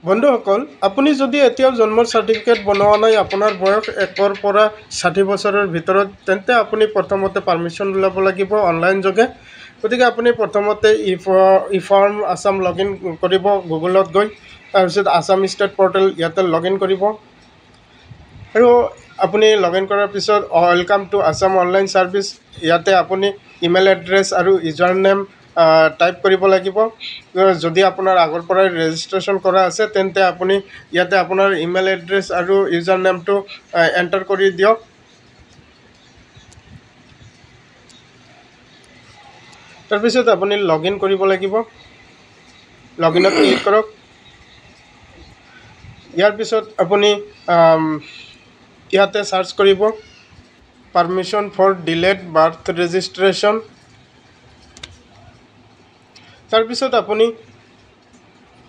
বন্ধুসকল, আপুনি যদি এতিয়াও জন্মৰ চাৰ্টিফিকেট বনোৱা নাই, আপোনাৰ বয়স 1ৰ পৰা 60 বছৰৰ ভিতৰত, তেন্তে আপুনি প্ৰথমতে পাৰ্মিশ্যন ওলাব লাগিব অনলাইন যোগে। গতিকে আপুনি প্ৰথমতে ই ফৰ্ম আছাম লগ ইন কৰিব গুগলত গৈ। তাৰপিছত আছাম ষ্টেট পৰ্টেল ইয়াতে লগ ইন কৰিব। আৰু আপুনি লগ ইন কৰাৰ পিছত welcome to Assam online service, ইয়াতে আপুনি ইমেইল এড্ৰেছ আৰু ইউজাৰ নেম টাইপ কৰিব লাগিব। যদি আপোনাৰ আগৰ পৰাই ৰেজিষ্ট্ৰেশ্যন কৰা আছে, তেন্তে আপুনি ইয়াতে আপোনাৰ ইমেইল এড্ৰেছ আৰু ইউজাৰ নেমটো এণ্টাৰ কৰি দিয়ক। তাৰপিছত আপুনি লগ ইন কৰিব লাগিব। লগ ইনত ক্লিক কৰক। ইয়াৰ পিছত আপুনি ইয়াতে চাৰ্চ কৰিব permission for delayed birth registration. তাৰপিছত আপুনি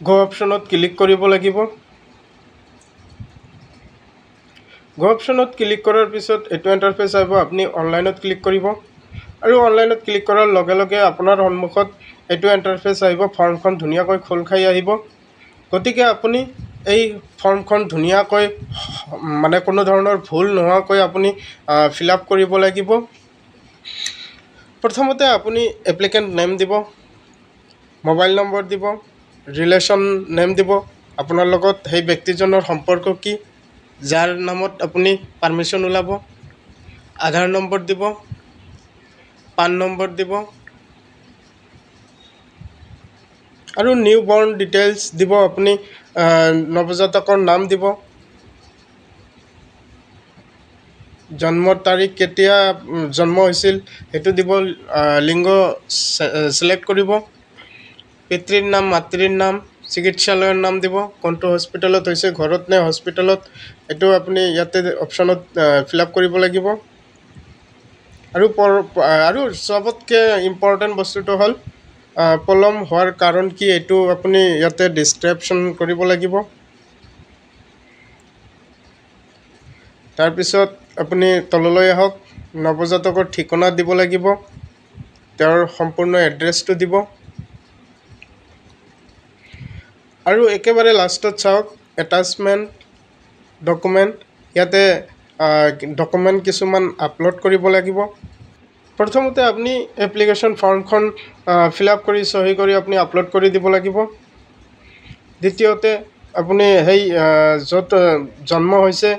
গো অপশ্যনত ক্লিক কৰিব লাগিব। গো অপশ্যনত ক্লিক কৰাৰ পিছত এইটো ইণ্টাৰফেচ আহিব। আপুনি অনলাইনত ক্লিক কৰিব আৰু অনলাইনত ক্লিক কৰাৰ লগে লগে আপোনাৰ সন্মুখত এইটো ইণ্টাৰফেচ আহিব। ফৰ্মখন ধুনীয়াকৈ খোল খাই আহিব। গতিকে আপুনি এই ফৰ্মখন ধুনীয়াকৈ মানে কোনো ধৰণৰ ভুল নোহোৱাকৈ আপুনি ফিল আপ কৰিব লাগিব। প্ৰথমতে আপুনি এপ্লিকেণ্ট নেম দিব, মোবাইল নম্বৰ দিব, ৰিলেশ্যন নেম দিব, আপোনাৰ লগত সেই ব্যক্তিজনৰ সম্পৰ্ক কি, যাৰ নামত আপুনি পাৰ্মিশ্যন ওলাব, আধাৰ নম্বৰ দিব, পান নম্বৰ দিব আৰু নিউ বৰ্ণ ডিটেইলছ দিব। আপুনি নৱজাতকৰ নাম দিব, জন্মৰ তাৰিখ, কেতিয়া জন্ম হৈছিল সেইটো দিব, লিংগ ছিলেক্ট কৰিব, পিতৃৰ নাম, মাতৃৰ নাম, চিকিৎসালয়ৰ নাম দিব, কোনটো হস্পিটেলত হৈছে, ঘৰত নে হস্পিটেলত, এইটো আপুনি ইয়াতে অপশ্যনত ফিল আপ কৰিব লাগিব। আৰু চবতকৈ ইম্পৰ্টেণ্ট বস্তুটো হ'ল পলম হোৱাৰ কাৰণ কি, এইটো আপুনি ইয়াতে ডিছক্ৰিপশ্যন কৰিব লাগিব। তাৰপিছত আপুনি তললৈ আহক, নৱজাতকৰ ঠিকনা দিব লাগিব, তেওঁৰ সম্পূৰ্ণ এড্ৰেছটো দিব আৰু একেবাৰে লাষ্টত চাওক এটাচমেণ্ট ডকুমেণ্ট। ইয়াতে ডকুমেণ্ট কিছুমান আপলোড কৰিব লাগিব। প্ৰথমতে আপুনি এপ্লিকেশ্যন ফৰ্মখন ফিল আপ কৰি চহী কৰি আপুনি আপলোড কৰি দিব লাগিব। দ্বিতীয়তে আপুনি সেই য'ত জন্ম হৈছে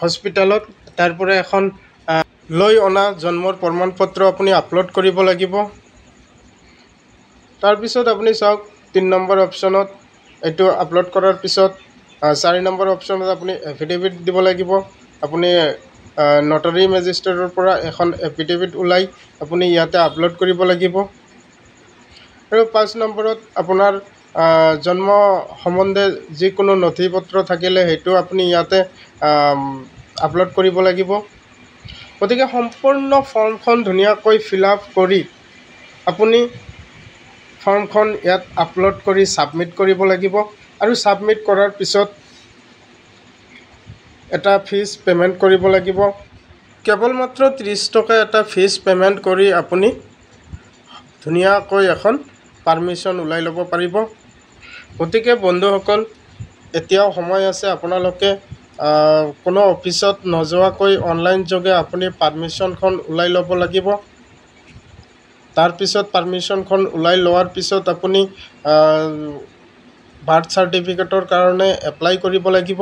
হস্পিটেলত, তাৰ পৰা এখন লৈ অনা জন্মৰ প্ৰমাণ পত্ৰ আপুনি আপলোড কৰিব লাগিব। তাৰপিছত আপুনি চাওক 3 নম্বৰ অপশ্যনত এইটো আপলোড কৰাৰ পিছত 4 নম্বৰ অপশ্যনত আপুনি এফিডেভিট দিব লাগিব। আপুনি নটাৰী মেজিষ্ট্ৰেটৰ পৰা এখন এফিডেভিট ওলাই আপুনি ইয়াতে আপলোড কৰিব লাগিব। আৰু 5 নম্বৰত আপোনাৰ জন্ম সম্বন্ধে যিকোনো নথি পত্ৰ থাকিলে সেইটো আপুনি ইয়াতে আপলোড কৰিব লাগিব। গতিকে সম্পূৰ্ণ ফৰ্মখন ধুনীয়াকৈ ফিল আপ কৰি আপুনি ফৰ্মখন ইয়াত আপলোড কৰি ছাবমিট কৰিব লাগিব। আৰু ছাবমিট কৰাৰ পিছত এটা ফিজ পে'মেণ্ট কৰিব লাগিব। কেৱল মাত্ৰ 30 টকা এটা ফিজ পে'মেণ্ট কৰি আপুনি ধুনীয়াকৈ এখন পাৰ্মিশ্যন ওলাই ল'ব পাৰিব। গতিকে বন্ধুসকল, এতিয়াও সময় আছে। আপোনালোকে কোনো অফিচত নোযোৱাকৈ অনলাইন যোগে আপুনি পাৰ্মিশ্যনখন ওলাই ল'ব লাগিব। তাৰপিছত পাৰ্মিশ্যনখন ওলাই লোৱাৰ পিছত আপুনি বাৰ্থ চাৰ্টিফিকেটৰ কাৰণে এপ্লাই কৰিব লাগিব।